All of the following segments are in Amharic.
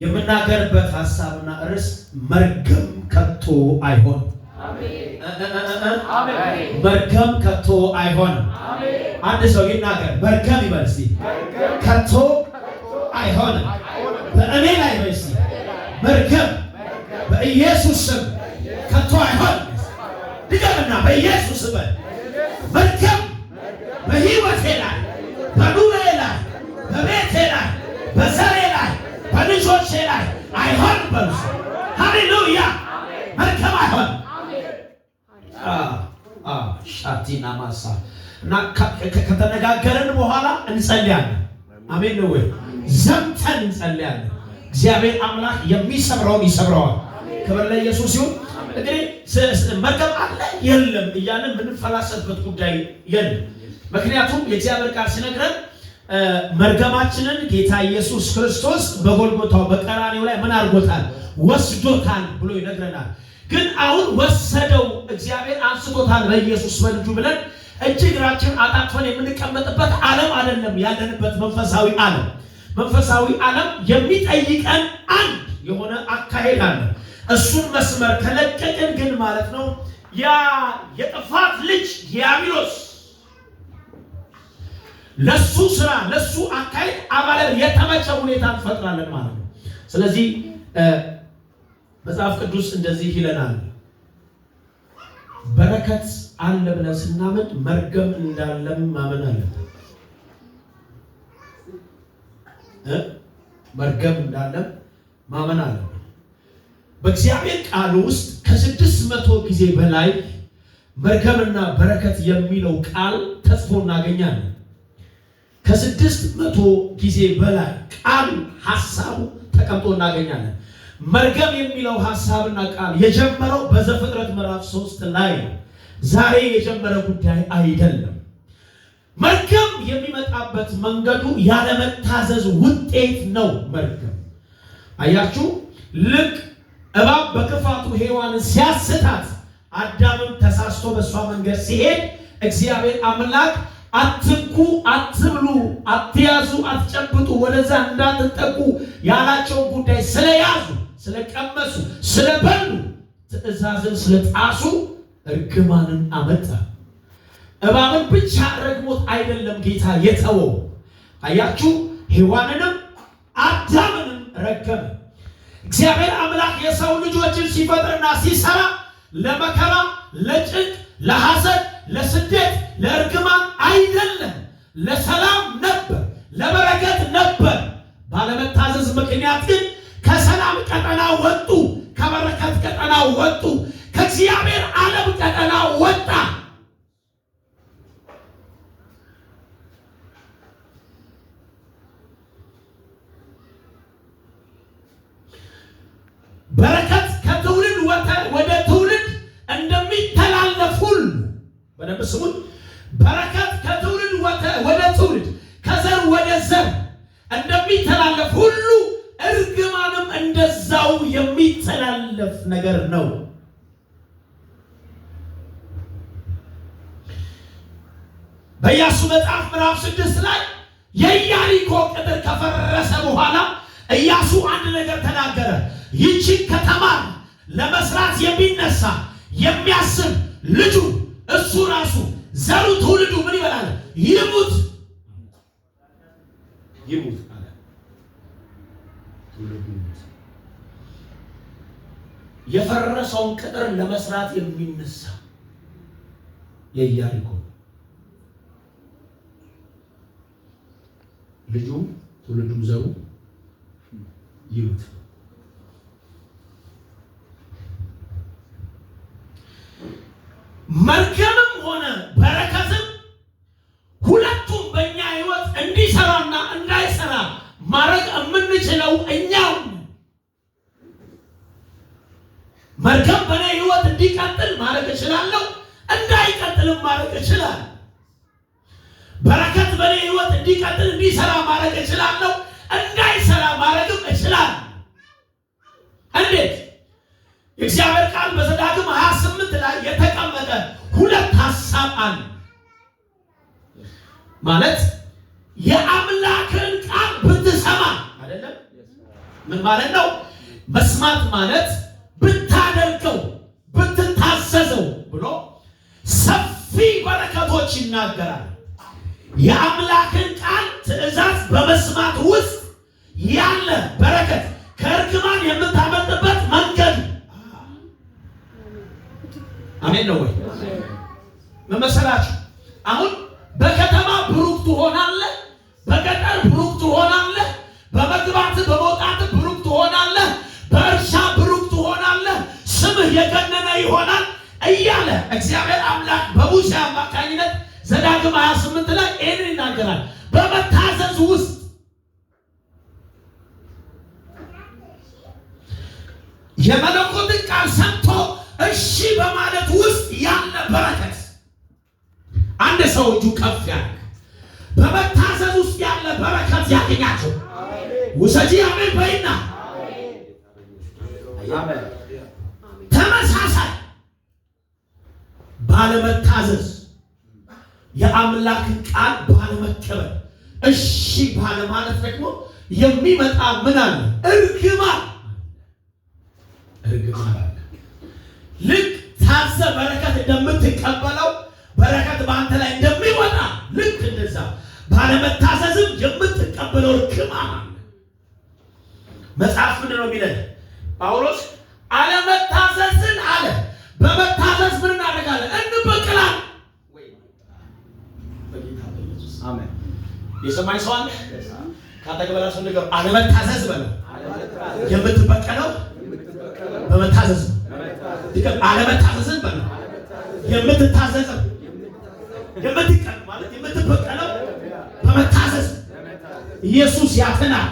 የምናገርበት ሐሳብና ርዕስ መርገም ከቶ አይሆን። አሜን አሜን። መርገም ከቶ አይሆን። አሜን። አንድ ሰው ይናገር መርገም ይበል እስቲ። ከቶ አይሆን በእኔ ላይ በል እስቲ። መርገም በኢየሱስ ስም ከቶ አይሆን። ድገምና በኢየሱስ ስም መርገም በሕይወቴ ላይ በኑሮዬ ላይ በቤቴ ላይ በዘሬ ላይ በልጆቼ ላይ አይሆን በሉ። ሃሌሉያ። መርገም አይሆን። ሻቲና ማሳ እና ከተነጋገርን በኋላ እንጸልያለን። አሜን ነው ወይ? ዘምተን እንጸልያለን። እግዚአብሔር አምላክ የሚሰብረውን ይሰብረዋል። ክብር ለኢየሱስ ይሁን። እንግዲህ መርገም አለ የለም እያለን የምንፈላሰፍበት ጉዳይ የለም። ምክንያቱም የእግዚአብሔር ቃል ሲነግረን መርገማችንን ጌታ ኢየሱስ ክርስቶስ በጎልጎታው በቀራንዮው ላይ ምን አድርጎታል? ወስዶታል ብሎ ይነግረናል። ግን አሁን ወሰደው እግዚአብሔር አንስቶታል በኢየሱስ በልጁ ብለን እጅ እግራችን አጣጥፈን የምንቀመጥበት ዓለም አይደለም ያለንበት መንፈሳዊ ዓለም። መንፈሳዊ ዓለም የሚጠይቀን አንድ የሆነ አካሄድ አለ። እሱን መስመር ከለቀቅን ግን ማለት ነው ያ የጥፋት ልጅ ዲያብሎስ ለሱ ስራ ለሱ አካሄድ አባለ የተመቸ ሁኔታ እንፈጥራለን ማለት ነው። ስለዚህ መጽሐፍ ቅዱስ እንደዚህ ይለናል። በረከት አለ ብለን ስናምን መርገም እንዳለም ማመን አለብን። መርገም እንዳለም ማመን አለብን። በእግዚአብሔር ቃል ውስጥ ከ600 ጊዜ በላይ መርገምና በረከት የሚለው ቃል ተጽፎ እናገኛለን። ከ600 ጊዜ በላይ ቃል ሐሳቡ ተቀምጦ እናገኛለን። መርገም የሚለው ሐሳብና ቃል የጀመረው በዘፍጥረት ምዕራፍ 3 ላይ ነው። ዛሬ የጀመረ ጉዳይ አይደለም። መርገም የሚመጣበት መንገዱ ያለመታዘዝ ውጤት ነው። መርገም አያችሁ፣ ልክ እባብ በክፋቱ ሔዋንን ሲያስታት አዳምም ተሳስቶ በሷ መንገድ ሲሄድ እግዚአብሔር አምላክ አትንኩ፣ አትብሉ፣ አትያዙ፣ አትጨብጡ፣ ወደዛ እንዳትጠቁ ያላቸውን ጉዳይ ስለያዙ፣ ስለቀመሱ፣ ስለበሉ፣ ትእዛዝን ስለጣሱ እርግማንን አመጣ። እባብን ብቻ ረግሞት አይደለም ጌታ የተወው። አያችሁ፣ ሔዋንንም አዳምንም ረገመ። እግዚአብሔር አምላክ የሰው ልጆችን ሲፈጥርና ሲሰራ ለመከራ፣ ለጭንቅ፣ ለሐዘን፣ ለስደት፣ ለእርግማን አይደለም፣ ለሰላም ነበር፣ ለበረከት ነበር። ባለመታዘዝ ምክንያት ግን ከሰላም ቀጠና ወጡ፣ ከበረከት ቀጠና ወጡ፣ ከእግዚአብሔር ዓለም ቀጠና ወጣ። በረከት ከትውልድ ወደ ትውልድ እንደሚተላለፍ ሁሉ በደንብ ስሙን። በረከት ከትውልድ ወደ ትውልድ ከዘር ወደ ዘር እንደሚተላለፍ ሁሉ እርግማንም እንደዛው የሚተላለፍ ነገር ነው። በኢያሱ መጽሐፍ ምዕራፍ 6 ላይ የኢያሪኮ ቅጥር ከፈረሰ በኋላ ኢያሱ አንድ ነገር ተናገረ። ይህችን ከተማ ለመስራት የሚነሳ የሚያስብ ልጁ እሱ ራሱ ዘሩ ትውልዱ ምን ይበላል? ይሙት ይሙት አለ። ትውልዱ ይሙት። የፈረሰውን ቅጥር ለመስራት የሚነሳ የኢያሪኮ ልጁ ትውልዱ ዘሩ ይሙት። መርገምም ሆነ በረከትም ሁለቱም በእኛ ሕይወት እንዲሰራና እንዳይሰራ ማድረግ የምንችለው እኛው። መርገም በእኔ ሕይወት እንዲቀጥል ማድረግ እችላለሁ፣ እንዳይቀጥልም ማድረግ እችላለሁ። በረከት በእኔ ሕይወት እንዲቀጥል እንዲሰራ ማድረግ እችላለሁ፣ እንዳይሰራ ማድረግም እችላለሁ። እንዴት? የእግዚአብሔር ቃል በዘዳግም 28 ላይ የተቀመጠ ሁለት ሐሳብ አለ። ማለት የአምላክን ቃል ብትሰማ አይደለም ምን ማለት ነው? መስማት ማለት ብታደርገው ብትታዘዘው ብሎ ሰፊ በረከቶች ይናገራል። የአምላክን ቃል ትእዛዝ በመስማት ውስጥ ያለ በረከት ከእርግማን የምታመልጥበት መንገድ። አሜን ነው ወይ? ምን መሰላችሁ? አሁን በከተማ ብሩክ ትሆናለህ፣ በገጠር ብሩክ ትሆናለህ፣ በመግባት በመውጣት ብሩክ ትሆናለህ፣ በእርሻ ብሩክ ትሆናለህ፣ ስምህ የገነነ ይሆናል እያለ እግዚአብሔር አምላክ በሙሴ አማካኝነት ዘዳግም 28 ላይ ይህንን ይናገራል። በመታዘዝ ውስጥ የመለኮትን ቃል ሰምቶ እሺ በማለት ውስጥ ያለ በረከት። አንድ ሰው እጁ ከፍ ያለ በመታዘዝ ውስጥ ያለ በረከት ያገኛቸው። ውሰጂ አሜን በይና። ተመሳሳይ ባለመታዘዝ የአምላክን ቃል ባለመቀበል እሺ ባለማለት ደግሞ የሚመጣ ምን አለ? እርግማን አለ። ልክ ታዘ በረከት እንደምትቀበለው በረከት በአንተ ላይ እንደሚወጣ ልክ እንደዛ ባለመታዘዝም የምትቀበለው እርግማን አለ። መጽሐፍ ምንድን ነው የሚለን? ጳውሎስ አለመታዘዝን አለ በመታዘዝ ምን እናደርጋለን? እንበቅላለን። አሜን። የሰማኝ ሰው አለ? ካጠገበላ ሰው ነገር አለመታዘዝ በለው። የምትበቀለው በመታዘዝ ነው። አለመታዘዝን በለው። የምትታዘዘው የምትቀል ማለት የምትበቀለው በመታዘዝ። ኢየሱስ ያተናል።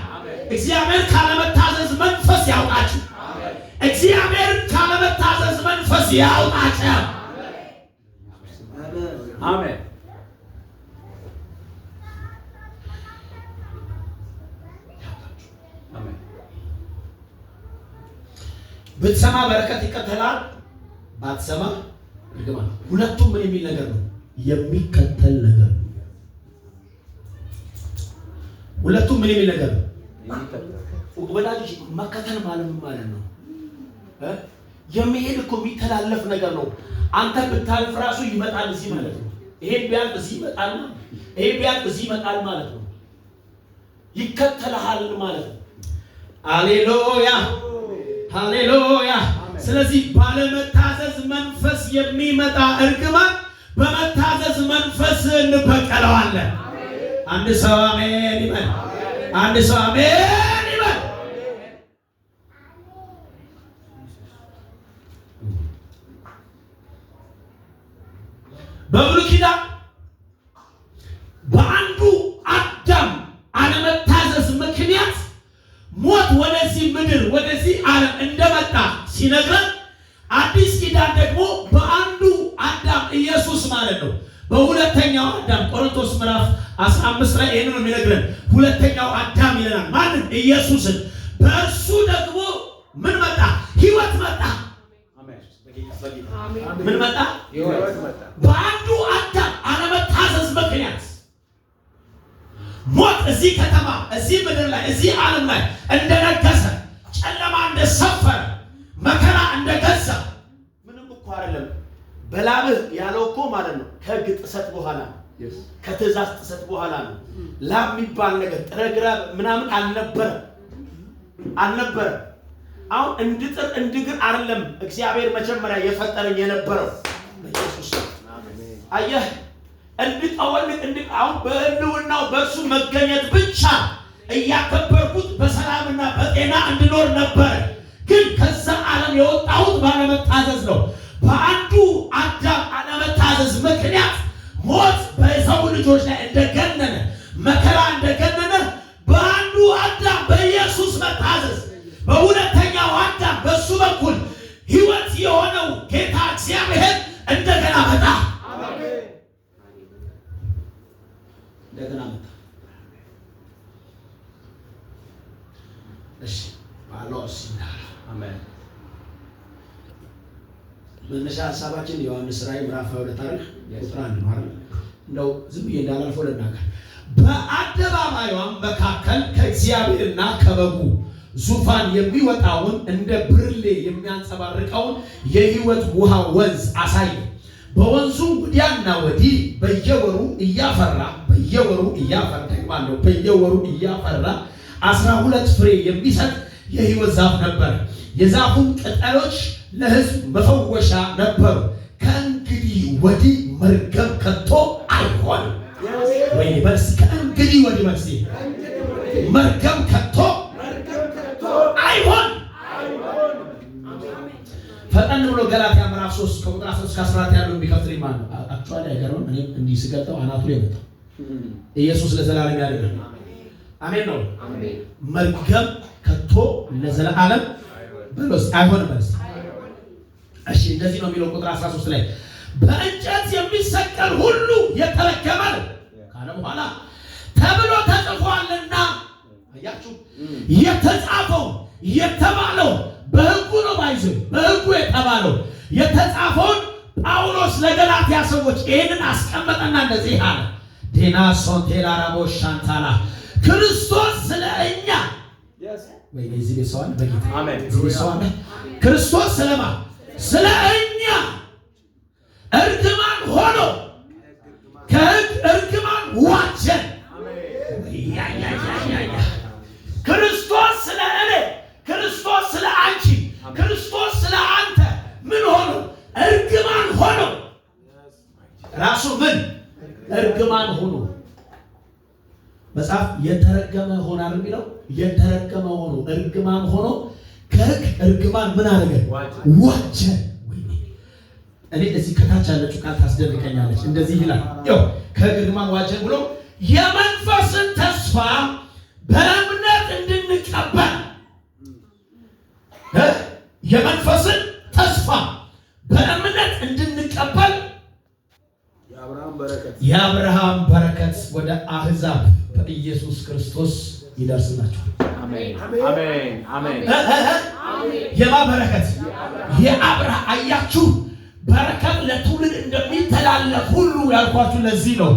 እግዚአብሔር ካለመታዘዝ መንፈስ ያውጣችሁ። እግዚአብሔር ካለመታዘዝ መንፈስ ያውጣችሁ። አሜን። ብትሰማ በረከት ይከተላል፣ ባትሰማ እርግማን። ሁለቱም ምን የሚል ነገር ነው? የሚከተል ነገር ነው። ሁለቱም ምን የሚል ነገር ነው? ወዳጆች መከተል ማለት ምን ማለት ነው? የሚሄድ እኮ የሚተላለፍ ነገር ነው። አንተ ብታልፍ ራሱ ይመጣል እዚህ ማለት ነው። ይሄ ቢያልፍ እዚህ ይመጣል፣ ይሄ ቢያልፍ እዚህ ይመጣል ማለት ነው። ይከተልሃል ማለት ነው። ሃሌሉያ ሃሌሉያ። ስለዚህ ባለመታዘዝ መንፈስ የሚመጣ እርግማን በመታዘዝ መንፈስ እንበቀለዋለን። አንድ ሰው አሜን ይበል። አንድ ሰው አሜን ይበል። በብሉይ ኪዳን በአንዱ አዳም አለመታዘዝ ምክንያት ሞት ወደዚህ ምድር ወደዚህ ዓለም እንደመጣ ሲነግረን፣ አዲስ ኪዳን ደግሞ በአንዱ አዳም ኢየሱስ ማለት ነው በሁለተኛው አዳም ቆሮንቶስ ምዕራፍ 15 ላይ ይሄንን የሚነግረን ሁለተኛው አዳም ይለናል። ማንን? ኢየሱስን። በእርሱ ደግሞ ምን መጣ? ሕይወት መጣ። ምን መጣ? ሕይወት መጣ። በአንዱ አዳም አለመታዘዝ ምክንያት ሞት እዚህ ከተማ እዚህ ምድር ላይ እዚህ ዓለም ላይ እንደነገሰ፣ ጨለማ እንደሰፈረ፣ መከራ እንደገዛ ምንም እኮ አይደለም። በላብህ ያለው እኮ ማለት ነው ከሕግ ጥሰት በኋላ ከትእዛዝ ጥሰት በኋላ ነው። ላብ የሚባል ነገር ጥረግራ ምናምን አልነበረ። አሁን እንድጥር እንድግር አይደለም እግዚአብሔር መጀመሪያ የፈጠረኝ የነበረው በኢየሱስ አየህ እንድጠወልቅ አሁን በህልውናው በእርሱ መገኘት ብቻ እያከበርኩት በሰላምና በጤና እንድኖር ነበር። ግን ከዛ ዓለም የወጣሁት ባለመታዘዝ ነው። በአንዱ አዳም አለመታዘዝ ምክንያት ሞት በሰው ልጆች ላይ እንደገነነ፣ መከራ እንደገነነ በአንዱ አዳም በኢየሱስ መታዘዝ በሁለተኛው አዳም በሱ በኩል ሕይወት የሆነው ጌታ እግዚአብሔር እንደገና መጣ። እንደገና መጣ። እሺ ባሎስ አሜን። መነሻ ሐሳባችን ዮሐንስ ራዕይ ምዕራፍ 22 ታሪክ ቁጥር 1 ነው አይደል? እንደው ዝም ብዬ እንዳላልፈው ልናገር። በአደባባዩም መካከል ከእግዚአብሔርና ከበጉ ዙፋን የሚወጣውን እንደ ብርሌ የሚያንጸባርቀውን የሕይወት ውሃ ወንዝ አሳየ። በወንዙ ወዲያና ወዲህ በየወሩ እያፈራ 12 ፍሬ የሚሰጥ የሕይወት ዛፍ ነበር። የዛፉም ቅጠሎች ለሕዝብ መፈወሻ ነበሩ። ከእንግዲህ ወዲህ መርገም ከቶ አይሆንም። ወይ በርስ ከእንግዲህ ወዲህ መልስ መርገም ከቶ አይሆንም። ፈጠን ብሎ ገላትያ ምዕራፍ 3 ከቁጥር 13 እስከ 14 ያለው ቢከፍትልኝ ማለት ነው። አክቹአሊ አይገርምም? እኔ እንዲህ ስገልጠው አናቱ ላይ መጣ። ኢየሱስ ለዘላለም ያድናል። አሜን ነው። መርገም ከቶ ለዘላለም በሎስ አይሆንም። በስ እሺ፣ እንደዚህ ነው የሚለው ቁጥር 13 ላይ በእንጨት የሚሰቀል ሁሉ የተረገመ ነው ካለ በኋላ ተብሎ ተጽፏልና። አያችሁ፣ የተጻፈው የተባለው በሕጉ ነው። ባይዘ በሕጉ የተባለው የተጻፈውን ጳውሎስ ለገላትያ ሰዎች ይሄንን አስቀመጠና እንደዚህ አለ። ዴና ሶንቴላ ራቦሽ ሻንታላ ክርስቶስ ስለኛ ወይ እዚህ ቤተሰዋል በጌታ አሜን። እዚህ ቤተሰዋል ክርስቶስ ስለማ ስለኛ እርግማን ሆኖ ከሕግ እርግማን ዋጀን። ክርስቶስ ስለ እኔ፣ ክርስቶስ ስለ አንቺ፣ ክርስቶስ ስለ አንተ ምን ሆኖ እርግማን ሆኖ ራሱ ምን እርግማን ሆኖ መጽሐፍ የተረገመ ሆናል የሚለው የተረገመ ሆኖ እርግማን ሆኖ ከሕግ እርግማን ምን አደረገ? ዋጀ። እኔ እዚህ ከታች ያለችው ቃል ታስደንቀኛለች። እንደዚህ ይላል ያው ከሕግ እርግማን ዋጀ ብሎ የመንፈስን ተስፋ በእምነት እንድንቀበል የመንፈስን ተስፋ በእምነት እንድንቀበል የአብርሃም በረከት ወደ አሕዛብ በኢየሱስ ክርስቶስ ይደርስላችኋል። አሜን አሜን አሜን። የማ በረከት የአብርሃም አያችሁ፣ በረከት ለትውልድ እንደሚተላለፍ ሁሉ ያልኳችሁ ለዚህ ነው።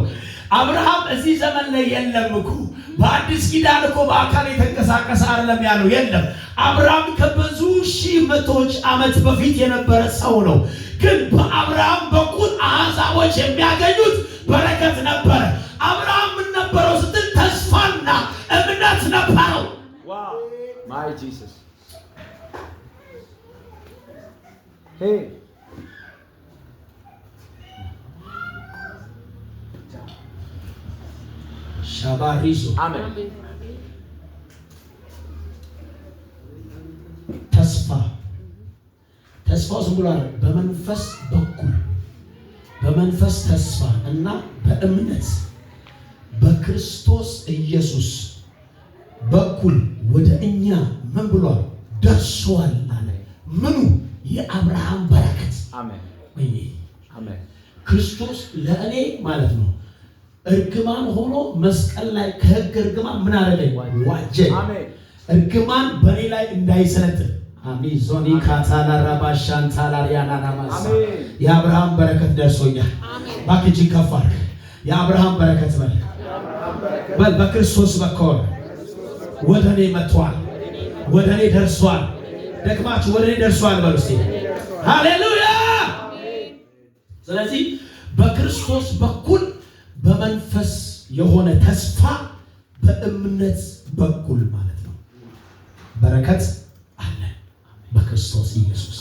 አብርሃም እዚህ ዘመን ላይ የለም እኮ በአዲስ ኪዳን እኮ በአካል የተንቀሳቀሰ አይደለም ያለው የለም። አብርሃም ከብዙ ሺህ መቶዎች ዓመት በፊት የነበረ ሰው ነው። ግን በአብርሃም በኩል አሕዛቦች የሚያገኙት በረከት ነበረ። አብርሃም ምን ነበረው ስትል ተስፋና እምነት ነበረው። ዋው ማይ ጂሰስ ሄይ ሻባሪዞ አሜን። ተስፋው ዝም ብሎ አይደል። በመንፈስ በኩል በመንፈስ ተስፋ እና በእምነት በክርስቶስ ኢየሱስ በኩል ወደ እኛ ምን ብሏል? ደርሷል አለ። ምኑ? የአብርሃም በረከት አሜን አሜን። ክርስቶስ ለእኔ ማለት ነው እርግማን ሆኖ መስቀል ላይ ከሕግ እርግማን ምን አደረገኝ? ዋጀኝ። እርግማን በእኔ ላይ እንዳይሰለጥን አሚዞኒ ካታላ ራባሻን ታላሪያና ናማስ የአብርሃም በረከት ደርሶኛል። ባክጂ ከፋር የአብርሃም በረከት በል በክርስቶስ በኩል ወደ እኔ መጥቷል፣ ወደ እኔ ደርሷል። ደግማችሁ ወደ እኔ ደርሷል በሉ እስቲ ሃሌሉያ። ስለዚህ በክርስቶስ በኩል በመንፈስ የሆነ ተስፋ በእምነት በኩል ማለት ነው በረከት አለ በክርስቶስ ኢየሱስ።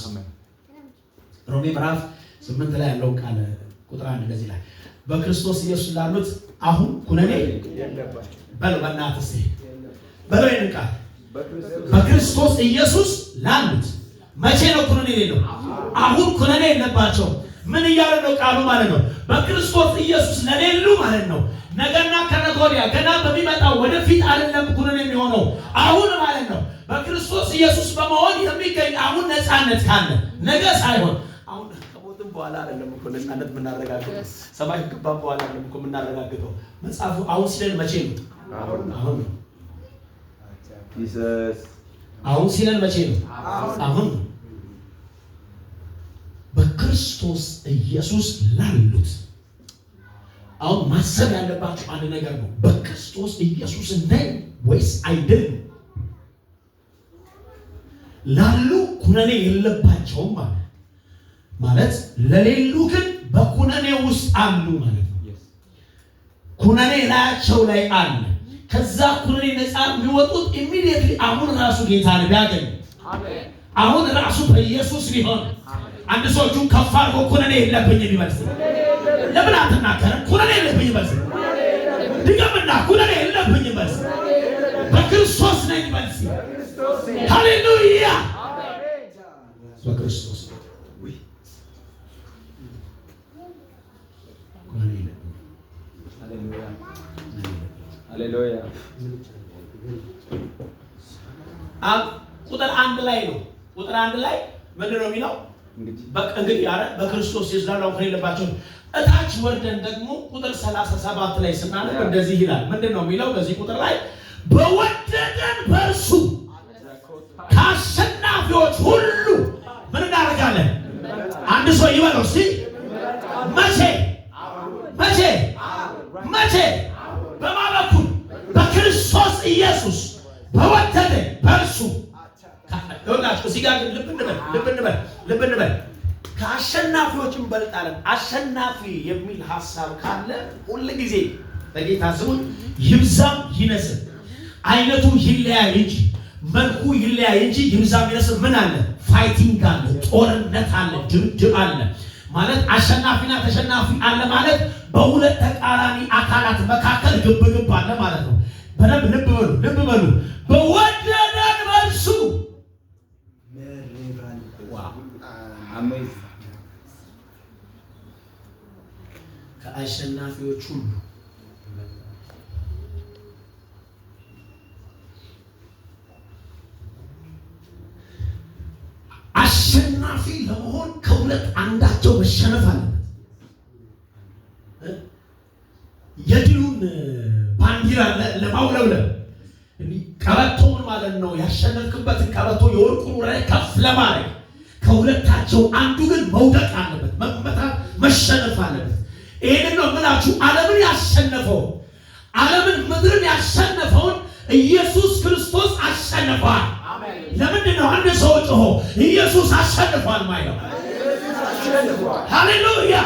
ሮሜ ምዕራፍ 8 ላይ ያለው ቃል ቁጥር 1 እንደዚህ ላይ በክርስቶስ ኢየሱስ ላሉት አሁን ኩነኔ የለባቸው በል በእናትህ በለው ይሄን ቃል በክርስቶስ ኢየሱስ ላሉት መቼ ነው ኩነኔ የሌለው? አሁን ኩነኔ የለባቸው። ምን እያለ ነው ቃሉ ማለት ነው? በክርስቶስ ኢየሱስ ለሌሉ ማለት ነው። ነገና ከነገ ወዲያ ገና በሚመጣው ወደፊት አይደለም ኩነኔ የሚሆነው አሁን ማለት ነው። በክርስቶስ ኢየሱስ በመሆን የሚገኝ አሁን ነፃነት ካለ ነገ ሳይሆን አሁን ከሞትም በኋላ አይደለም እኮ ነፃነት የምናረጋግጠው። ሰማይ ከገባን በኋላ አይደለም እኮ የምናረጋግጠው። መጽሐፉ አሁን ሲለን መቼ ነው? አሁን ነው። አሁን ሲለን መቼ ነው? አሁን ነው። በክርስቶስ ኢየሱስ ላሉት አሁን ማሰብ ያለባችሁ አንድ ነገር ነው። በክርስቶስ ኢየሱስ ነኝ ወይስ አይደለም? ላሉ ኩነኔ የለባቸውም ማለት ለሌሉ ግን በኩነኔ ውስጥ አሉ ማለት ነው። ኩነኔ ላያቸው ላይ አለ። ከዛ ኩነኔ ነፃ የሚወጡት ኢሚዲየትሊ አሁን ራሱ ጌታን ቢያገኙ አሁን ራሱ በኢየሱስ ቢሆን አንድ ሰው እጁን ከፍ አድርጎ ኩነኔ የለብኝም ይበልስ። ለምን አትናገርም? ኩነኔ የለብኝም ይበልስ። ድገምና ኩነኔ የለብኝም ይበልስ። በክርስቶስ ነኝ ይበልስ። ሃሌሉያ በክርስቶስ ሃሌሉያ። ቁጥር 1 ላይ ነው። ቁጥር 1 ላይ ምንድን ነው የሚለው? እንግዲህ በክርስቶስ የዘላለም ኩነኔ የለባቸውም። እታች ወርደን ደግሞ ቁጥር 37 ላይ ስናነብ እንደዚህ ይላል። ምንድን ነው የሚለው በዚህ ቁጥር ላይ? በወደደን በእርሱ ከአሸናፊዎች ሁሉ ምን እናደርጋለን? አንድ ሰው ይበለው እስቲ። መቼ መቼ መቼ? በማን በኩል? በክርስቶስ ኢየሱስ በወደደን በእርሱ። ይኸውላችሁ እዚህ ጋር ልብ እንበል። ከአሸናፊዎች እንበልጣለን። አሸናፊ የሚል ሀሳብ ካለ ሁል ጊዜ በጌታ ስሙን ይብዛም ይነስም አይነቱ ይለያይ እንጂ መልኩ ይለያይ እንጂ ይብዛም ይነስም ምን አለ? ፋይቲንግ አለ፣ ጦርነት አለ፣ ድብድብ አለ ማለት አሸናፊና ተሸናፊ አለ ማለት በሁለት ተቃራኒ አካላት መካከል ግብግብ አለ ማለት ነው። በደንብ ልብ በሉ። በወደደን በእርሱ ከአሸናፊዎች ሁሉ አሸናፊ ለመሆን ከሁለት አንዳቸው መሸነፍ አለበት። የድሉን ባንዲራ ለማውለብለብ ቀበቶውን ማለት ነው ያሸነፍክበትን ቀበቶ የወርቁን ወደ ከፍ ለማድረግ ከሁለታቸው አንዱ ግን መውደቅ አለበት፣ መመታት፣ መሸነፍ አለበት። ይሄንን ነው የምላችሁ። ዓለምን ያሸነፈው ዓለምን ምድርን ያሸነፈውን ኢየሱስ ክርስቶስ አሸንፏል። ለምንድን ነው አንድ ሰው ጮሆ ኢየሱስ አሸንፏል ማይለው? ሃሌሉያ።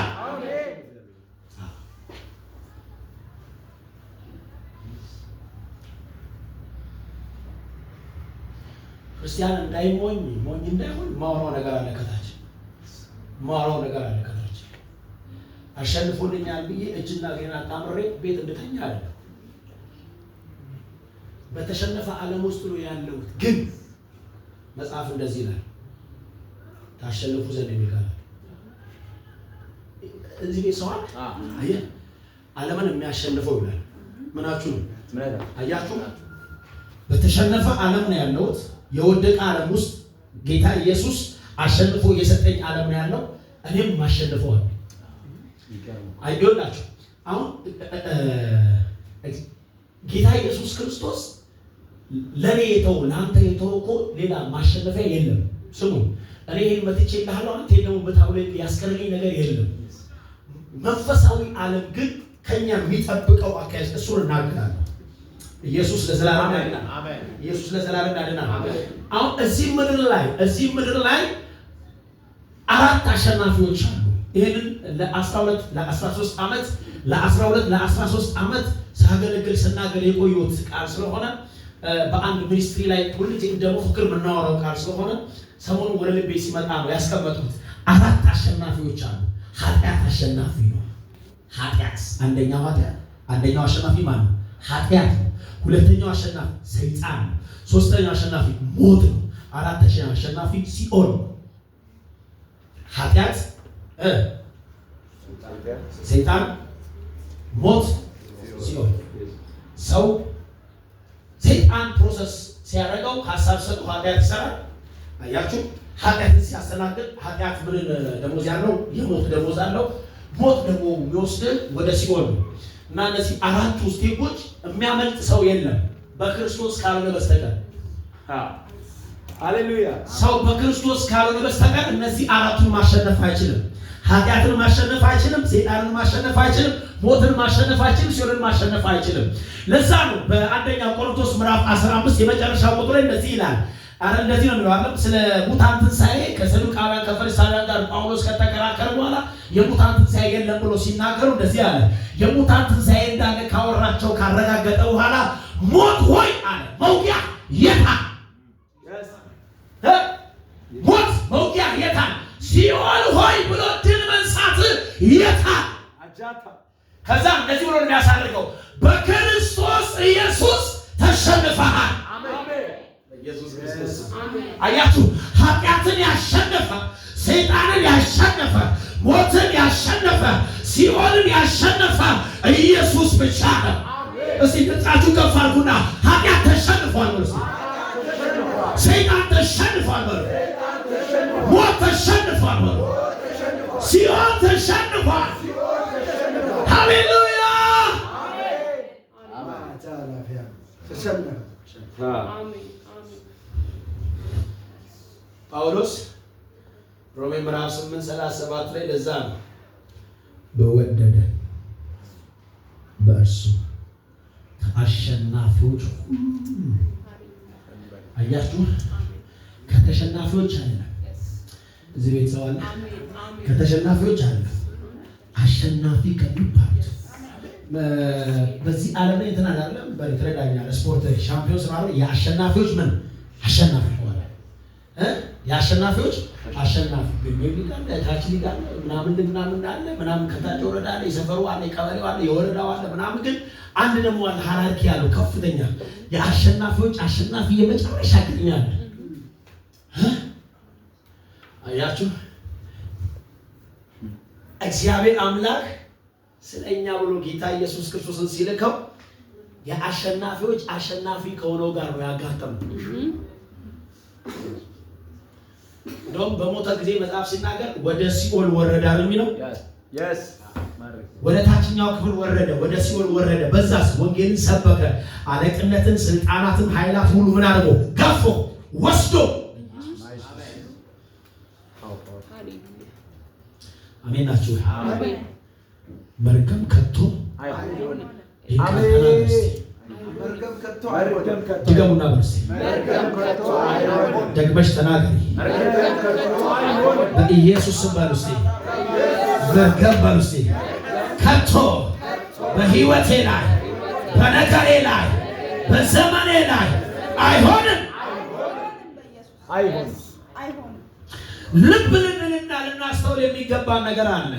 ክርስቲያን እንዳይሞኝ ሞኝ እንዳይሆን ማወራው ነገር አለ ከታች አሸንፎልኛል ብዬ እጅና እግሬን አጣምሬ ቤት እንድተኛ አይደለም። በተሸነፈ ዓለም ውስጥ ነው ያለሁት። ግን መጽሐፍ እንደዚህ ይላል፣ ታሸንፉ ዘንድ የሚላል እዚህ ቤት ሰው አየህ፣ ዓለምን የሚያሸንፈው ይላል። ምናችሁ ነው? አያችሁ፣ በተሸነፈ ዓለም ነው ያለሁት። የወደቀ ዓለም ውስጥ ጌታ ኢየሱስ አሸንፎ የሰጠኝ ዓለም ነው ያለው። እኔም ማሸንፈዋል። አይዶላችሁ አሁን ጌታ ኢየሱስ ክርስቶስ ለኔ የተው ለአንተ የተው እኮ ሌላ ማሸነፊያ የለም። ስሙ፣ እኔ ይሄን መጥቼ ይልሃለሁ አንተ ደግሞ በታውለ ያስቀረኝ ነገር የለም። መንፈሳዊ ዓለም ግን ከኛ የሚጠብቀው አካያስ እሱን እናገራለሁ። ኢየሱስ ለዘላለም ያድናል። አሜን። ኢየሱስ ለዘላለም ያድናል። አሜን። አሁን እዚህ ምድር ላይ አራት አሸናፊዎች አሉ። ይሄንን ለ12 ለ13 ዓመት ለ13 ዓመት ሳገለግል ስናገር የቆየሁት ቃል ስለሆነ በአንድ ሚኒስትሪ ላይ ሁልጊዜ ደግሞ ፍቅር የምናወራው ቃል ስለሆነ ሰሞኑን ወደ ልቤ ሲመጣ ነው ያስቀመጥኩት። አራት አሸናፊዎች አሉ። ኃጢአት አሸናፊ ነው። አንደኛው አሸናፊ ማን ነው? ኃጢአት ነው። ሁለተኛው አሸናፊ ሰይጣን ነው። ሶስተኛው አሸናፊ ሞት ነው። አራተኛው አሸናፊ ሲኦል ነው። ኃጢአት፣ ሰይጣን፣ ሞት፣ ሲኦል። ሰው ሰይጣን ፕሮሰስ ሲያደርገው ሀሳብ ሰጡ ኃጢአት ይሰራል። አያችሁ፣ ኃጢአትን ሲያስተናግድ ኃጢአት ምን ደሞዝ ያለው? የሞት ደሞዝ አለው። ሞት ደግሞ የሚወስድ ወደ ሲኦል ነው። እና እነዚህ አራቱ ስቴፖች የሚያመልጥ ሰው የለም በክርስቶስ ካልሆነ በስተቀር። ሃሌሉያ። ሰው በክርስቶስ ካልሆነ በስተቀር እነዚህ አራቱን ማሸነፍ አይችልም። ኃጢአትን ማሸነፍ አይችልም። ሰይጣንን ማሸነፍ አይችልም። ሞትን ማሸነፍ አይችልም። ሲኦልን ማሸነፍ አይችልም። ለዛ ነው በአንደኛ ቆሮንቶስ ምዕራፍ 15 የመጨረሻው ቁጥር እንደዚህ ይላል፣ አረ እንደዚህ ነው የሚለው አይደል? ስለ ሙታን ትንሣኤ ከሰዱቃውያን ከፈሪሳውያን ጋር ጳውሎስ ከተከራከረ በኋላ የሙታን ትንሣኤ የለም ብሎ ሲናገሩ እንደዚህ አለ። የሙታን ትንሣኤ እንዳለ ካወራቸው ካረጋገጠ በኋላ ሞት ሆይ አለ መውጊያ የታል? ሞት መውጊያ የታል? ሲኦል ሆይ ብሎ ድል መንሳት የታል? ከዛ እንደዚህ ብሎ የሚያሳርገው በክርስቶስ ኢየሱስ ተሸንፈሃል። ኢየሱስ ክርስቶስ አያችሁ፣ ኃጢአትን ያሸነፈ፣ ሰይጣንን ያሸነፈ፣ ሞትን ያሸነፈ፣ ሲኦልን ያሸነፈ ኢየሱስ ብቻ ነው። እስቲ ድምፃችሁ ከፍ አድርጉና ኃጢአት ተሸንፏል በሉ። ሰይጣን ተሸንፏል በሉ። ሞት ተሸንፏል በሉ። ሲኦል ተሸንፏል። ሃሌሉያ ጳውሎስ ሮሜ ምዕራፍ 8:37 ላይ ለዛ ነው በወደደ በእርሱ ከአሸናፊዎች አያችሁ፣ ከተሸናፊዎች አይደለም። እዚህ ቤት ሰው አለ ከተሸናፊዎች አይደለም፣ አሸናፊ ከሚባሉት በዚህ ዓለም ላይ እንትን አይደለም። በተረዳኛለ ስፖርት ሻምፒዮንስ ማለት የአሸናፊዎች ምን አሸናፊ ሆነ የአሸናፊዎች አሸናፊ ሊግ አለ፣ ታች ሊግ አለ፣ ምናምን አለ፣ ምናምን ከታች ወረዳ አለ፣ የሰፈሩ አለ፣ የቀበሌው አለ፣ የወረዳው አለ ምናምን። ግን አንድ ደግሞ አለ ሃይራርኪ ያለው ከፍተኛ የአሸናፊዎች አሸናፊ የመጨረሻ ግጥሚያ አለ። አያችሁ እግዚአብሔር አምላክ ስለኛ ብሎ ጌታ ኢየሱስ ክርስቶስን ሲልከው የአሸናፊዎች አሸናፊ ከሆነው ጋር ነው ያጋጠመው። እንደውም በሞተ ጊዜ መጽሐፍ ሲናገር ወደ ሲኦል ወረደ የሚለው ወደ ታችኛው ክፍል ወረደ፣ ወደ ሲኦል ወረደ። በዛስ ወንጌልን ሰበከ። አለቅነትን፣ ስልጣናትን፣ ኃይላት ሁሉ ምን አድርጎ ገፎ ወስዶ አሜን ናችሁ። መርገም ከቶ አይሆንም። ድገሙና በርሲ ደግመሽ ተናገሪ። በኢየሱስ ስም በሉ እስቲ መርገም በሉ እስቲ ከቶ በሕይወቴ ላይ በነገሬ ላይ በዘመኔ ላይ አይሆንም። ልብ ልንልና ልናስተውል የሚገባ ነገር አለ።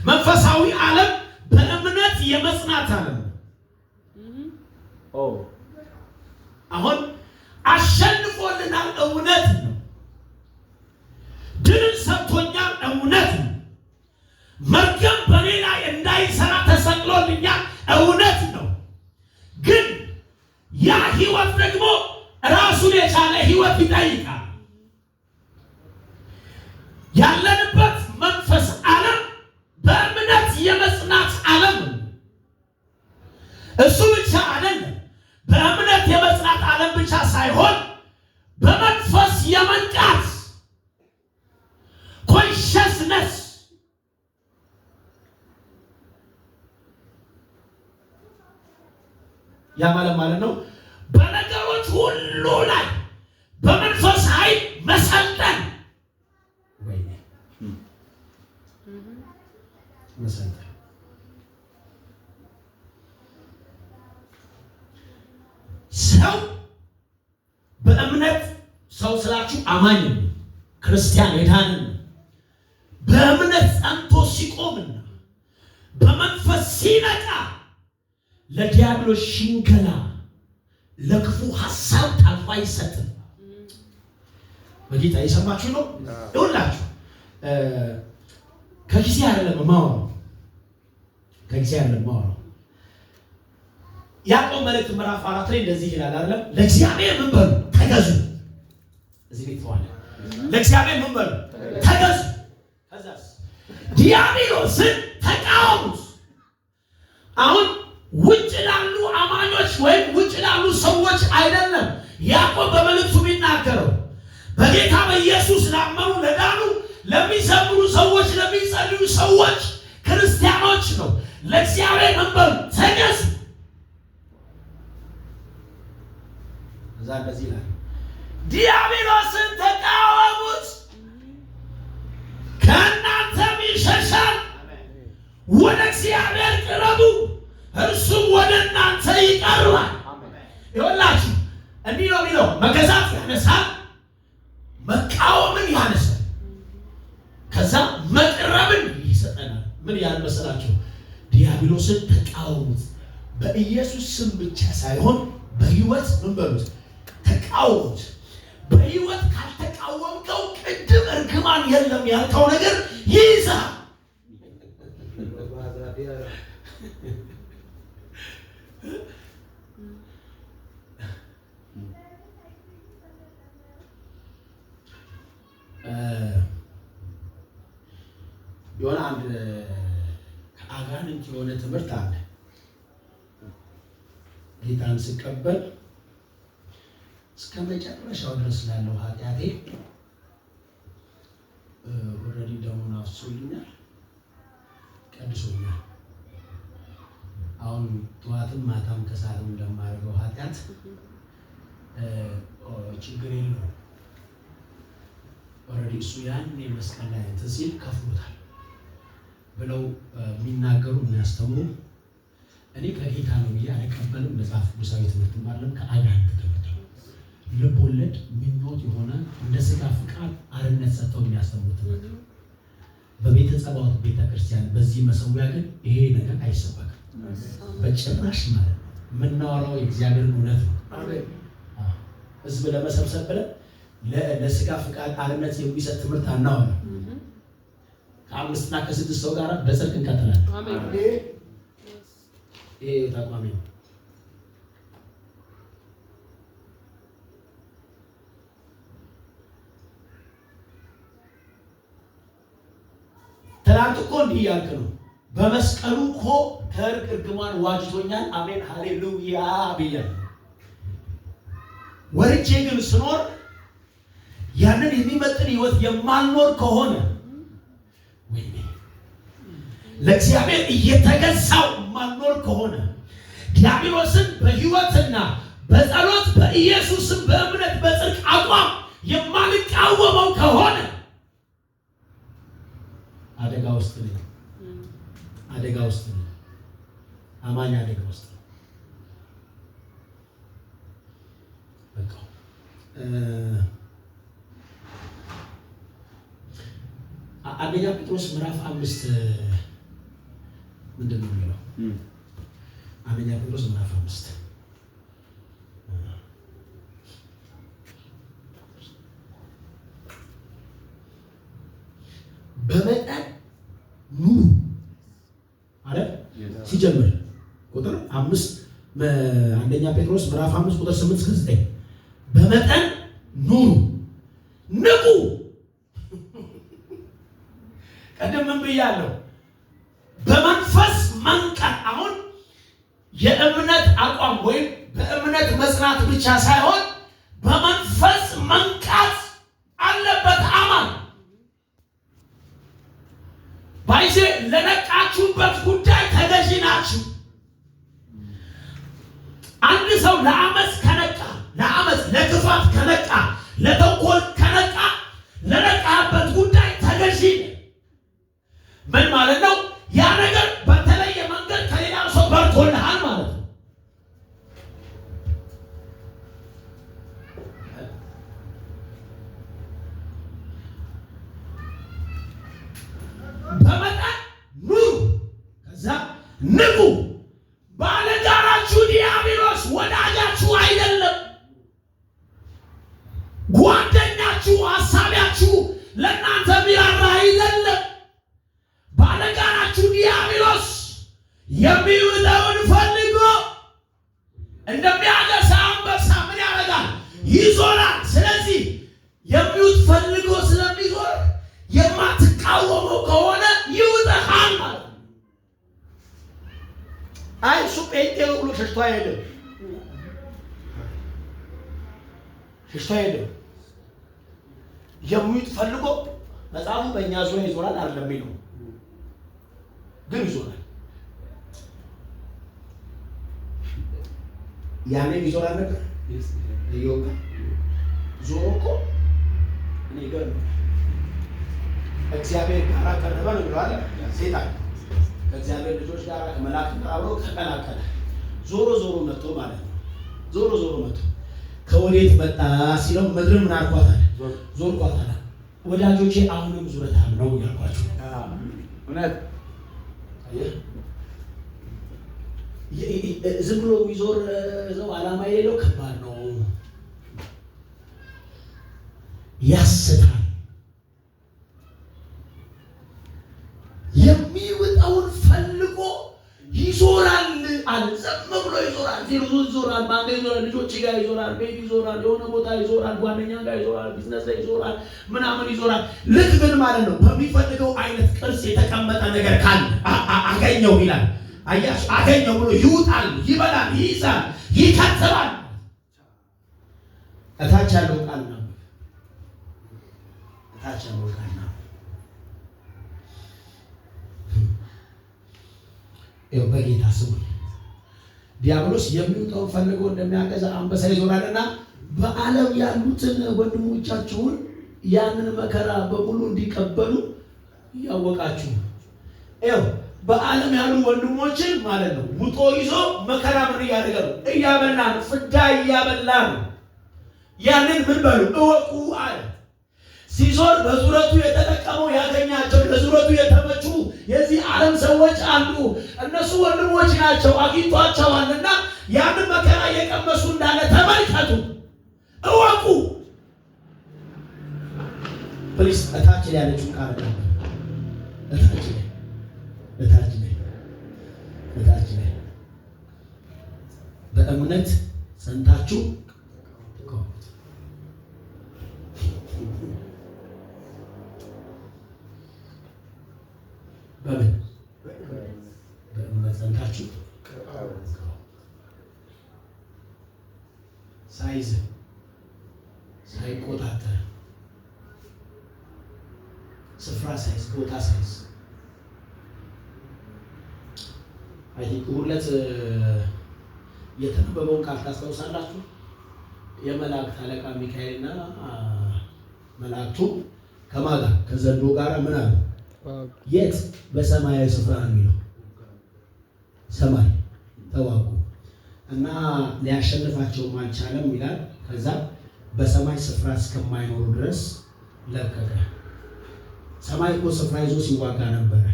መንፈሳዊ ዓለም በእምነት የመጽናት ዓለም ነው። አሁን አሸንፎልናል፣ እውነት ነው። ድልን ሰጥቶኛል፣ እውነት ነው። መርገም በኔ ላይ እንዳይሰራ ተሰቅሎልኛል፣ እውነት ነው። ግን ያ ህይወት ደግሞ ራሱን የቻለ ህይወት ይጠይቃል። ያለንበት መንፈስ ዓለም በእምነት የመጽናት ዓለም ነው። እሱ ብቻ አይደለም። በእምነት የመጽናት ዓለም ብቻ ሳይሆን በመንፈስ የመንቃት ኮንሽስነስ ያ ማለት ነው። በነገሮች ሁሉ ላይ በመንፈስ ኃይል መሰልጠን መሰልጠን ሰው በእምነት ሰው ስላችሁ አማኝ ክርስቲያን የዳንን በእምነት ጸንቶ ሲቆምና በመንፈስ ሲነቃ ለዲያብሎስ ሽንገላ ለክፉ ሐሳብ ታልፎ አይሰጥም። በጌታ የሰማችሁ ነው። ይኸውላችሁ ከጊዜ አይደለም ማወራው፣ ከጊዜ አይደለም ማወራው። ያዕቆብ መልእክት ምዕራፍ 4 ላይ እንደዚህ ይላል አይደለም? ለእግዚአብሔር ምን በሉ ተገዙ። እዚህ ቤት ተዋለ ለእግዚአብሔር ምን በሉ ተገዙ። ከዛስ ዲያብሎስን ተቃወሙት። አሁን ውጭ ላሉ አማኞች ወይም ውጭ ላሉ ሰዎች አይደለም ያዕቆብ በመልእክቱ የሚናገረው፣ በጌታ በኢየሱስ ላመኑ ለዳኑ ለሚዘምሩ ሰዎች ለሚጸልዩ ሰዎች ክርስቲያኖች ነው። ለእግዚአብሔር ምን በሉ ተገዙ። እዛ እንደዚህ ይላል ዲያብሎስን ተቃወሙት ከእናንተም ይሸሻል። ወደ እግዚአብሔር ቅረቡ እርሱም ወደ እናንተ ይቀርባል። ይኸውላችሁ እንዲህ ነው የሚለው፣ መገዛት ያነሳል፣ መቃወምን ያነሳል፣ ከዛ መቅረብን ይሰጠናል። ምን ያህል መሰላችሁ? ዲያብሎስን ተቃወሙት። በኢየሱስ ስም ብቻ ሳይሆን በህይወት ምን በሉት? ተቃወሙት። በህይወት ካልተቃወምከው ቅድም እርግማን የለም ያልከው ነገር ይይዛል። የሆነ አንድ ከአጋንንት የሆነ ትምህርት አለ። ጌታን ስቀበል እስከ መጨረሻው ድረስ ላለው ኃጢአቴ ኦልሬዲ ደሙን አፍሶልኛል፣ ቀድሶኛል። አሁን ጠዋትም ማታም ከሰዓትም እንደማደርገው ኃጢአት ችግር የለውም። ኦልሬዲ እሱ ያንን የመስቀል ላይ እንትን ሲል ከፍሎታል ብለው የሚናገሩ የሚያስተምሩ፣ እኔ ከጌታ ነው ብዬ አልቀበልም። መጽሐፍ ቅዱሳዊ ትምህርት ማለት ከአጋንንት ትምህርት ነው። ልብ ወለድ ምኞት የሆነ እንደ ስጋ ፍቃድ አርነት ሰጥተው የሚያስተምሩ ትምህርት ነው። በቤተ ጸባዖት ቤተክርስቲያን በዚህ መሰዊያ ግን ይሄ ነገር አይሰበክም በጭራሽ ማለት ነው። የምናወራው የእግዚአብሔርን እውነት ነው። ህዝብ ለመሰብሰብ ብለን ለስጋ ፍቃድ አርነት የሚሰጥ ትምህርት አናወራም። ከአምስትና ከስድስት ሰው ጋር በጽድቅ እንቀጥላለን። አሜን። ይሄ ተቋሚ ነው። ትናንት እኮ እንዲህ ያልክ ነው። በመስቀሉ እኮ ከእርቅ እርግማን ዋጅቶኛል። አሜን ሃሌሉያ ብያለሁ። ወርጄ ግን ስኖር ያንን የሚመጥን ህይወት የማልኖር ከሆነ ወይኔ ለእግዚአብሔር እየተገዛው የማልኖር ከሆነ ዲያብሎስን በህይወትና በጸሎት በኢየሱስም በእምነት በጽድቅ አቋም የማልቃወመው ከሆነ አደጋ ውስጥ ነኝ። አደጋ ውስጥ ነኝ። አማኝ አደጋ ውስጥ ነው። በቃ አንደኛ ጴጥሮስ ምዕራፍ 5 ምንድን ነው የሚለው? አንደኛ ጴጥሮስ ምዕራፍ 5 በመጠን ኑሩ አይደል? ሲጀምር ቁጥር 5 አንደኛ ጴጥሮስ ምዕራፍ 5 ቁጥር 8 እስከ 9 በመጠን ኑሩ፣ ንቁ። ቀደም ምን ብያለሁ? በመንፈስ መንቃት። አሁን የእምነት አቋም ወይም በእምነት መጽናት ብቻ ሳይሆን በመንፈስ መንቃት አለበት አማን። ባይዜ ለነቃችሁበት ጉዳይ ተገዢ ናችሁ። አንድ ሰው ለአመፅ ከነቃ፣ ለአመፅ ለክፋት ከነቃ፣ ለተንኮል ከነቃ፣ ለነቃበት ጉዳይ ተገዢ። ምን ማለት ነው? ያ ነገር በተለየ መንገድ ከሌላ ሰው በርቶልሃል ማለት ነው። በመጠን ኑሩ፣ ከዛ ንቁ። ባለጋራችሁ ዲያብሎስ ወዳጃችሁ አይደለም። ጓደኛችሁ፣ አሳቢያችሁ ለእናንተ ቢራራ አይደለም። ባለጋራችሁ ዲያብሎስ የሚውጠውን ፈልጎ እንደሚያገሳ አንበሳ ምን ያደርጋል? ይዞራል። ስለዚህ የሚውጥ ፈልጎ ስለሚዞር የማትቃወመው ከሆነ ይውጠሃል ማለት ነው። አይ እሱ ጴንጤ ነው ብሎ ሸሽቶ አይሄድም። ሸሽቶ አይሄድም። የሚውጥ ፈልጎ መጽሐፉ በእኛ ዙሪያ ይዞራል አይደለም የሚለው ግን ይዞራል። ያኔ ይዞራል ነበር ይወቃ ዞሮ እኮ እኔ ገርም እግዚአብሔር ጋር ቀረበ ነው ብሏል። ሴጣን ከእግዚአብሔር ልጆች ጋር ከመላእክት ጋር አብሮ ተቀላቀለ። ዞሮ መጥቶ ማለት ነው። ዞሮ መጥቶ ከወዴት መጣ ሲለው ምድር ምን አልኳታል? ዞርኳታል። ወዳጆቼ አሁንም ዙረታም ነው ያልኳችሁ እውነት ዝም ብሎ የሚዞር ሰው ዓላማ የሌለው ከባድ ነው፣ ያስታል። የሚወጣውን ፈልጎ ይዞራል አለ። ዝም ብሎ ይዞራል፣ ይዞራል፣ ባንክ ይዞራል፣ ልጆች ጋር ይዞራል፣ ቤት ይዞራል፣ የሆነ ቦታ ይዞራል፣ ጓደኛ ጋር ይዞራል፣ ቢዝነስ ላይ ይዞራል፣ ምናምን ይዞራል። ልክ ግን ማለት ነው በሚፈልገው አይነት ቅርጽ የተቀመጠ ነገር ካለ አገኘው ይላል። አያሽ አገኘው ብሎ ይውጣል፣ ይበላል፣ ይይዛል፣ ይከተላል። እታች ያለው ቃል ነው። እታች ያለው ቃል ነው። ይኸው በጌታ ስሙ ዲያብሎስ የሚውጠውን ፈልጎ እንደሚያገዛ አንበሳ ይዞራልና በዓለም ያሉትን ወንድሞቻችሁን ያንን መከራ በሙሉ እንዲቀበሉ ያወቃችሁ። ይኸው በዓለም ያሉ ወንድሞችን ማለት ነው ውጦ ይዞ መከራ ምን እያደረገ ነው? እያበላ ነው። ፍዳ እያበላ ነው። ያንን ምን በሉ እወቁ አለ። ሲዞር በዙረቱ የተጠቀመው ያገኛቸው ለዙረቱ የተመቹ የዚህ ዓለም ሰዎች አሉ። እነሱ ወንድሞች ናቸው፣ አግኝቷቸዋልና ያንን መከራ እየቀመሱ እንዳለ ተመልከቱ፣ እወቁ። ፕሊስ እታች ያለችው ቃል ነው። እታች ላይ በእምነት ጸንታችሁ በእምነት ጸንታችሁ ሳይዝ ሳይቆጣጠር ስፍራ ሳይዝ ቦታ ሳይዝ ሁለት የተነበበውን ቃል ታስታውሳላችሁ? የመላእክት አለቃ ሚካኤልና መላእክቱ ከማን ጋር? ከዘንዶ ጋር ምን አሉ? የት? በሰማያዊ ስፍራ የሚለው ሰማይ ተዋጉ እና ሊያሸንፋቸውም አልቻለም ይላል። ከዛ በሰማይ ስፍራ እስከማይኖሩ ድረስ ለቀቀ። ሰማይ እኮ ስፍራ ይዞ ሲዋጋ ነበረ።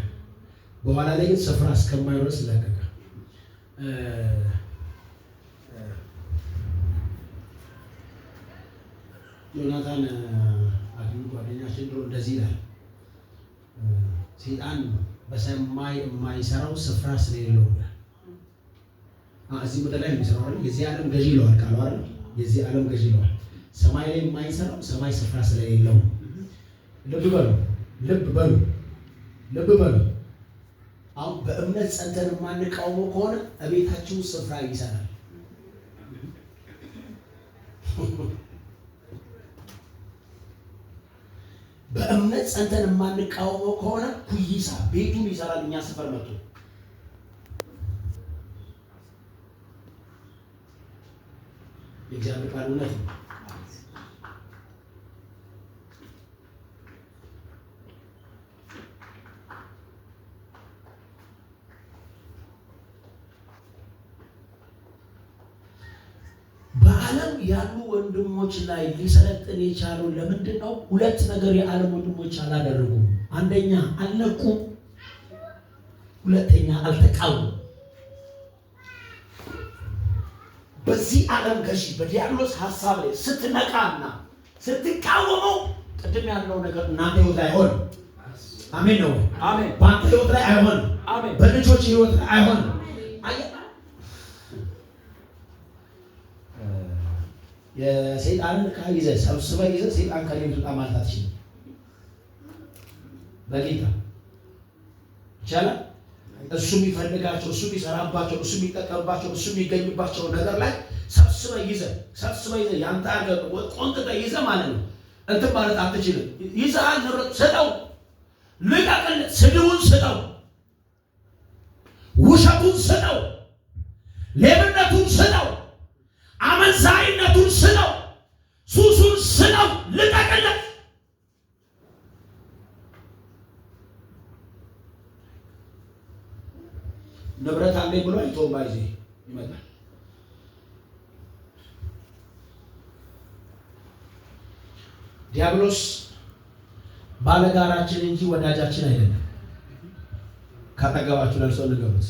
በኋላ ላይ ግን ስፍራ እስከማይኖር ድረስ ለቀቀ። ዮናታን አግኙ ጓደኛችን ድሮ እንደዚህ ይላል፣ ሰይጣን በሰማይ የማይሰራው ስፍራ ስለሌለው ነው። እዚህ ምድር ላይ የሚሰራው አይደል? የዚህ ዓለም ገዢ ይለዋል ቃሉ አይደል? የዚህ ዓለም ገዢ ይለዋል። ሰማይ ላይ የማይሰራው ሰማይ ስፍራ ስለሌለው። ልብ በሉ። አሁን በእምነት ጸንተን የማንቃወመው ከሆነ እቤታችሁ ስፍራ ይሰራል። በእምነት ጸንተን የማንቃወመው ከሆነ ኩይሳ ቤቱን ይሰራል። እኛ ሰፈር መጥቶ የእግዚአብሔር ቃል እውነት ነው። በዓለም ያሉ ወንድሞች ላይ ሊሰለጥን የቻለው ለምንድን ነው? ሁለት ነገር የዓለም ወንድሞች አላደረጉም። አንደኛ አልነቁም፣ ሁለተኛ አልተቃወሙም። በዚህ ዓለም ገዢ በዲያብሎስ ሐሳብ ላይ ስትነቃና ስትቃወመው ቅድም ያለው ነገር እናንተ ህይወት ላይ አይሆንም። አሜን ነው። አሜን። በአንተ ህይወት ላይ አይሆንም። አሜን። በልጆች ህይወት ላይ አይሆንም። የሰይጣንን ዕቃ ይዘህ ሰብስበህ ይዘህ ሰይጣን ከሌላ ትውጣ ማለት አትችልም። በጌታ ይቻላል። እሱ የሚፈልጋቸው፣ እሱ የሚሰራባቸው፣ እሱ የሚጠቀምባቸው፣ እሱ የሚገኝባቸው ነገር ላይ ሰብስበህ ይዘህ ያንተ አገር ቆንጥጠህ ይዘህ ማለት ነው እንትን ማለት አትችልም። ይዘሃል፣ ንብረት ስጠው፣ ልቀቅለት፣ ስድቡን ስጠው፣ ውሸቱን ስጠው፣ ሌብነቱን ስጠው፣ አመንዛሪነቱን ስጠው፣ ሱሱን ንብረት አለኝ ብሎ አይቶም ባይዜ ይመጣል። ዲያብሎስ ባለጋራችን እንጂ ወዳጃችን አይደለም። ካጠገባችሁ ለርሶ ንገሩት።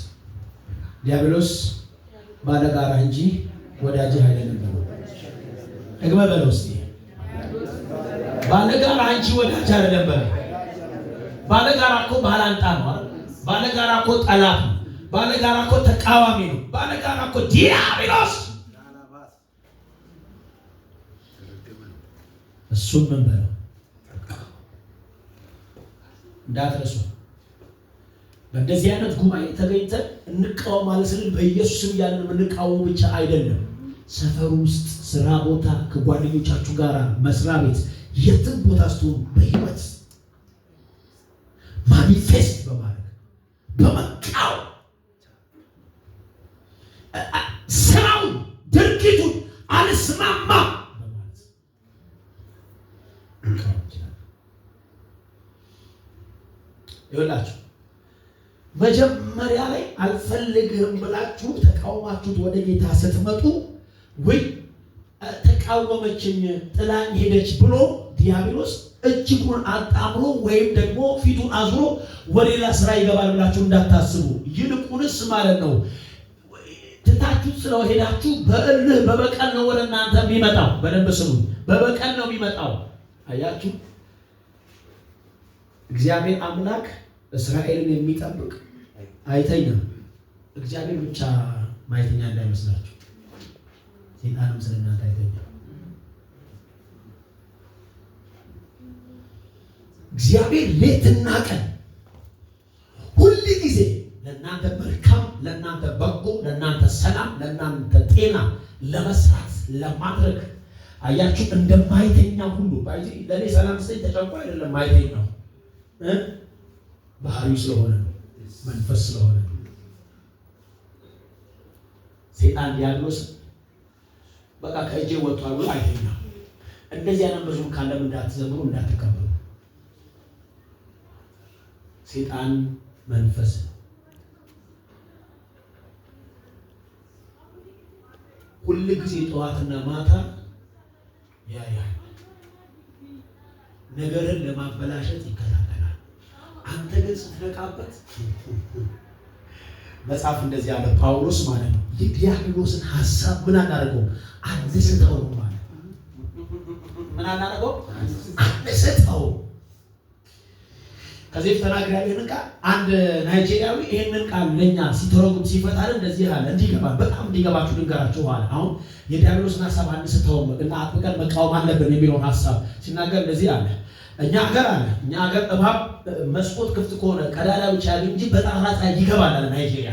ዲያብሎስ ባለጋራ እንጂ ወዳጅህ አይደለም። ደግመህ በለው እስቲ። ባለጋራ እንጂ ወዳጅ አይደለም በለው። ባለጋራ እኮ ባላንጣ ነው አይደል? ባለጋራ እኮ ጠላት ነው። ባለጋራ እኮ ተቃዋሚ ነው። ባለጋራ እኮ ዲያብሎስ። እሱም ምን በለው እንዳትረሱ። በእንደዚህ አይነት ጉባኤ ተገኝተን እንቃወማለን ስንል በኢየሱስም ያንን የምንቃወሙ ብቻ አይደለም። ሰፈር ውስጥ፣ ስራ ቦታ፣ ከጓደኞቻችሁ ጋር መስሪያ ቤት፣ የትም ቦታ ስትሆኑ በህይወት ማኒፌስት በማድረግ በመቃወም ስራውን ድርጊቱን አልስማማ በማለት ይኸውላችሁ መጀመሪያ ላይ አልፈልግህም ብላችሁ ተቃውማችሁት ወደ ጌታ ስትመጡ ወይ ተቃወመችኝ ጥላኝ ሄደች ብሎ ዲያብሎስ እጅጉን አጣምሮ ወይም ደግሞ ፊቱን አዝሮ ወደ ሌላ ስራ ይገባል ብላችሁ እንዳታስቡ። ይልቁንስ ማለት ነው ትታችሁት ስለሄዳችሁ በእልህ በበቀል ነው ወደ እናንተ የሚመጣው። በደንብ ስሙ። በበቀል ነው የሚመጣው። አያችሁ፣ እግዚአብሔር አምላክ እስራኤልን የሚጠብቅ አይተኛም። እግዚአብሔር ብቻ ማይተኛ እንዳይመስላችሁ፣ ሰይጣንም ስለእናንተ አይተኛም። እግዚአብሔር ሌትና ቀን ሁል ጊዜ ለእናንተ መልካም፣ ለእናንተ በጎ፣ ለእናንተ ሰላም፣ ለእናንተ ጤና ለመስራት ለማድረግ አያችሁ እንደማይተኛ ሁሉ ባይዚ ለኔ ሰላም ሰይ ተጨንቆ አይደለም ማይተኛው ባህሪው ስለሆነ ነው፣ መንፈስ ስለሆነ ነው። ሰይጣን ዲያብሎስ በቃ ከእጄ ወጥቷል ብሎ አይተኛም። እንደዚህ አይነት መዝሙር ካለም እንዳትዘምሩ እንዳትቀበሉ። ሰይጣን መንፈስ ነው። ሁሉ ጊዜ ጠዋትና ማታ ያያል። ነገርን ለማበላሸት ይከታተላል። አንተ ግን ስትነቃበት መጽሐፍ እንደዚህ ያለ ጳውሎስ ማለት ነው የዲያብሎስን ሐሳብ ምን አናደርገው አንስተው ማለት ምን አናደርገው አንስተው። ከዚህ ተናግረን ይሄን ቃል አንድ ናይጄሪያዊ ይሄንን ቃል ለኛ ሲተረጉም ሲፈታል እንደዚህ አለ። እንዲገባ በጣም እንዲገባችሁ ልንገራችሁ አለ። አሁን የዲያብሎስን ሐሳብ አንስተው እና አጥብቀን መቃወም አለብን የሚለውን ሐሳብ ሲናገር እንደዚህ አለ። እኛ ሀገር እባብ መስኮት ክፍት ከሆነ ቀዳዳ ብቻ ያገኝ እንጂ በጣራት ላይ ይገባል አለ። ናይጄሪያ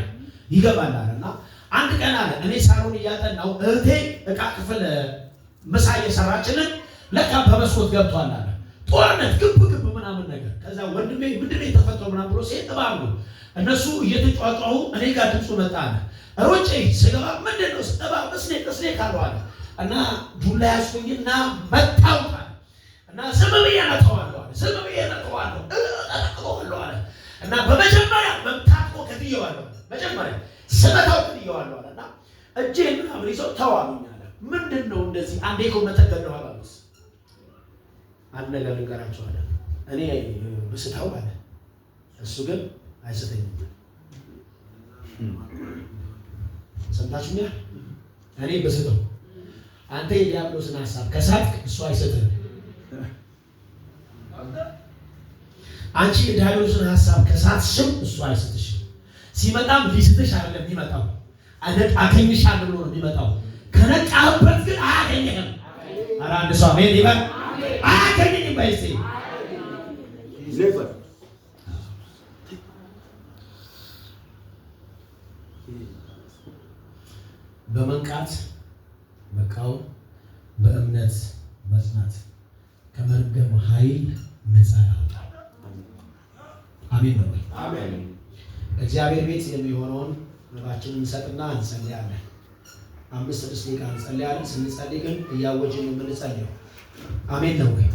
ይገባል አለና አንድ ቀን አለ እኔ ሳሎን እያጠናው እህቴ ዕቃ ክፍል ምሳ እየሰራችልን ለካ በመስኮት ገብቷል አለ። ጦርነት ግብ ምናምን ነገር። ከዛ ወንድሜ ምንድነው የተፈጠረው ምናምን ብሎ ሲሄድ እባብ ነው። እነሱ እየተጫጫሁ እኔ ጋር ድምፁ መጣ አለ። ሮጬ ስገባ ምንድነው እባብ እስኔ ካለው አለ እና ዱላ ያስኩኝና መታው እና ዝም ብዬ ነጠዋለሁ አለ እና በመጀመሪያ መምታት እኮ ከትየዋለሁ መጀመሪያ ስመታው ከትየዋለሁ አለና እጄ ምናምን ይዘው ተዋሉኝ አለ። ምንድነው እንደዚህ አንዴ እኮ መተገደው አላሉስ አንድ ነገር ልንገራችሁ አለ። እኔ ብስታው አለ እሱ ግን አይስተኝም። ሰምታችሁኛ? እኔ ብስታው አንተ የዲያብሎስን ሐሳብ ከሳትክ እሱ አይሰጥህም። አንቺ የዲያብሎስን ሐሳብ ከሳትሽም እሱ አይሰጥሽም። ሲመጣም ሊስትሽ አይደለም የሚመጣው አገኝሻለሁ ብሎ ነው የሚመጣው። ከነቃህበት ግን አያገኝህም። ኧረ አንድ ሰው አሜን ይበል። አያገኝህም ባይሴ ኔቨር በመንቃት መቃወም፣ በእምነት መጽናት ከመርገም ኃይል ነፃ ያወጣል። አሜን ነው። አሜን። እግዚአብሔር ቤት የሚሆነውን ልባችንን እንሰጥና እንጸልያለን። 5-6 ደቂቃ እንጸልያለን። ስንጸልይ ግን እያወጅን የምንጸልየው አሜን ነው ወይ?